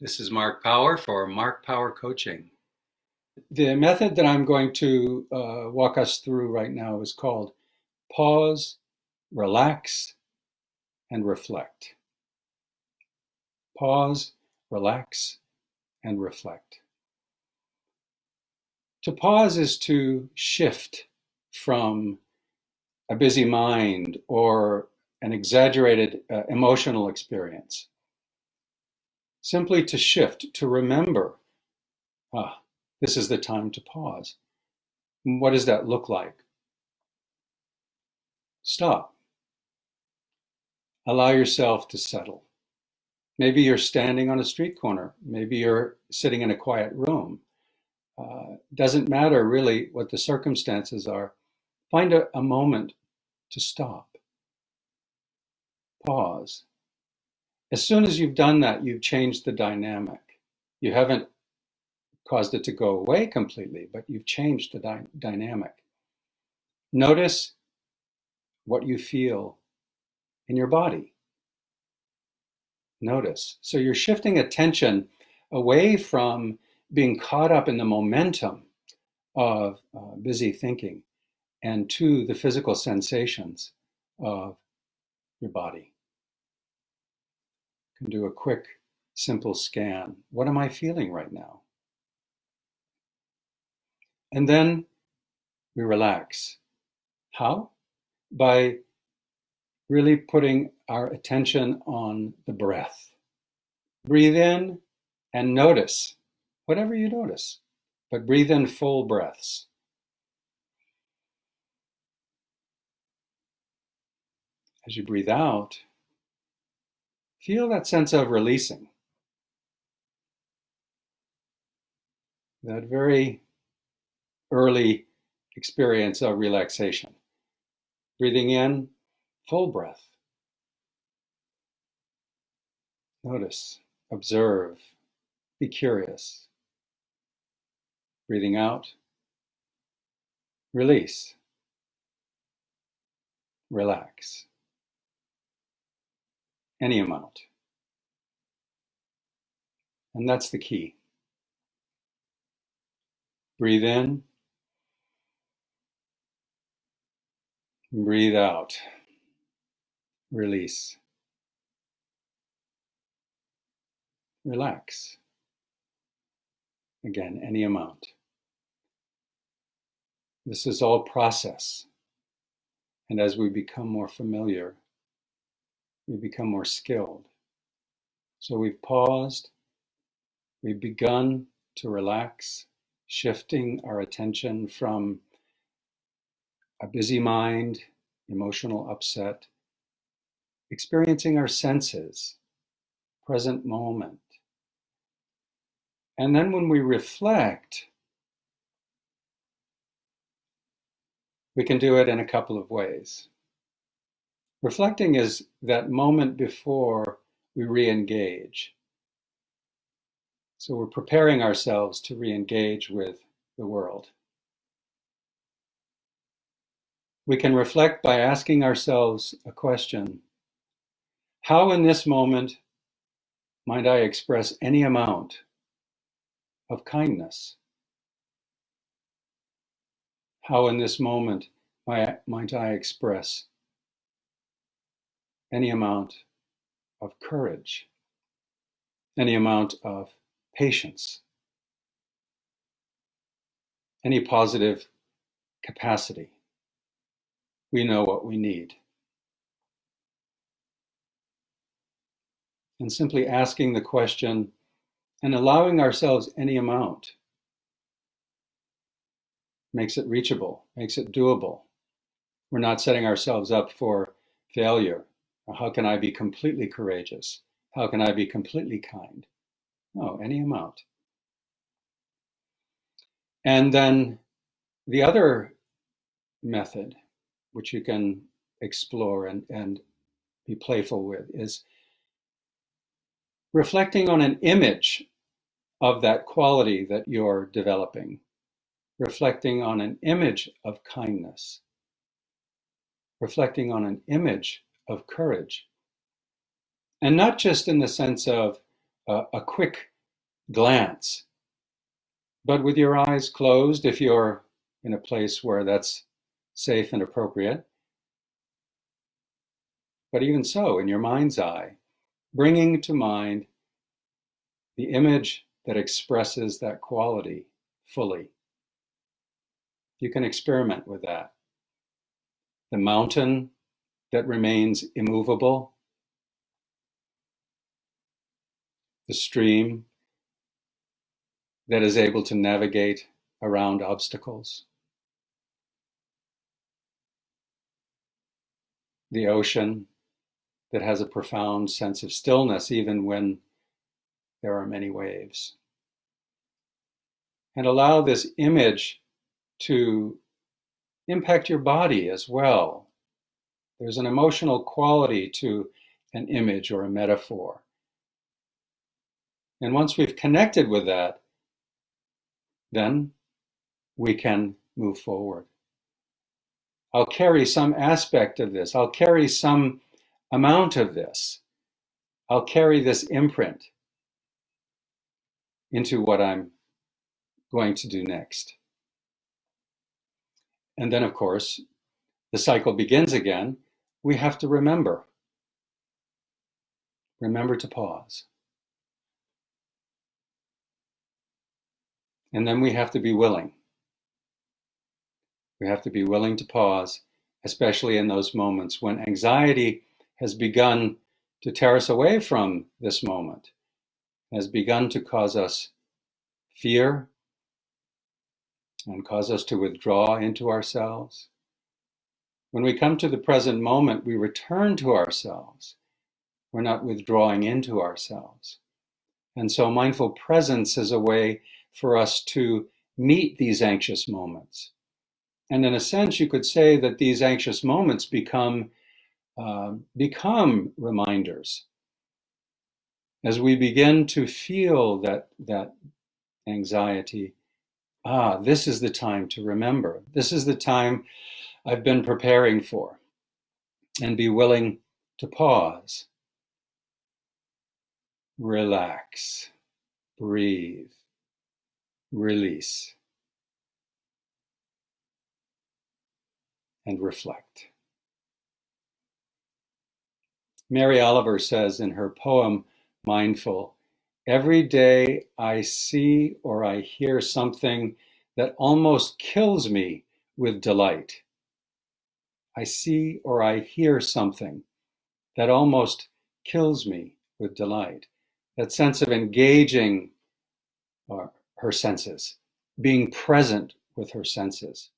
This is Mark Power for Mark Power Coaching. The method that I'm going to walk us through right now is called pause, relax, and reflect. Pause, relax, and reflect. To pause is to shift from a busy mind or an exaggerated emotional experience. Simply to shift, to remember, this is the time to pause. What does that look like? Stop. Allow yourself to settle. Maybe you're standing on a street corner. Maybe you're sitting in a quiet room. Doesn't matter really what the circumstances are. Find a moment to stop. Pause. As soon as you've done that, you've changed the dynamic. You haven't caused it to go away completely, but you've changed the dynamic. Notice what you feel in your body. Notice. So you're shifting attention away from being caught up in the momentum of busy thinking and to the physical sensations of your body. You can do a quick, simple scan. What am I feeling right now? And then we relax. How? By really putting our attention on the breath. Breathe in and notice whatever you notice, but breathe in full breaths. As you breathe out, feel that sense of releasing. That very early experience of relaxation. Breathing in, full breath. Notice, observe, be curious. Breathing out, release, relax. Any amount. And that's the key. Breathe in, breathe out, release, relax. Again, any amount. This is all process. And as we become more familiar, we become more skilled. So we've paused, we've begun to relax, shifting our attention from a busy mind, emotional upset, experiencing our senses, present moment. And then when we reflect, we can do it in a couple of ways. Reflecting is that moment before we re-engage. So we're preparing ourselves to re-engage with the world. We can reflect by asking ourselves a question. How in this moment might I express any amount of kindness? How in this moment might I express any amount of courage, any amount of patience, any positive capacity? We know what we need. And simply asking the question and allowing ourselves any amount makes it reachable, makes it doable. We're not setting ourselves up for failure. How can I be completely courageous? How can I be completely kind? No, any amount. And then the other method, which you can explore and be playful with, is reflecting on an image of that quality that you're developing, reflecting on an image of kindness, reflecting on an image of courage. And not just in the sense of a quick glance, but with your eyes closed if you're in a place where that's safe and appropriate. But even so, in your mind's eye, bringing to mind the image that expresses that quality fully. You can experiment with that. The mountain that remains immovable, the stream that is able to navigate around obstacles, the ocean that has a profound sense of stillness even when there are many waves. And allow this image to impact your body as well. There's an emotional quality to an image or a metaphor. And once we've connected with that, then we can move forward. I'll carry some aspect of this. I'll carry some amount of this. I'll carry this imprint into what I'm going to do next. And then, of course, the cycle begins again. We have to remember. Remember to pause. And then we have to be willing. We have to be willing to pause, especially in those moments when anxiety has begun to tear us away from this moment, has begun to cause us fear and cause us to withdraw into ourselves. When we come to the present moment, we return to ourselves. We're not withdrawing into ourselves. And so mindful presence is a way for us to meet these anxious moments. And in a sense, you could say that these anxious moments become reminders. As we begin to feel that anxiety, this is the time to remember. This is the time I've been preparing for. And be willing to pause, relax, breathe, release, and reflect. Mary Oliver says in her poem, Mindful, every day I see or I hear something that almost kills me with delight. I see or I hear something that almost kills me with delight. That sense of engaging her senses, being present with her senses.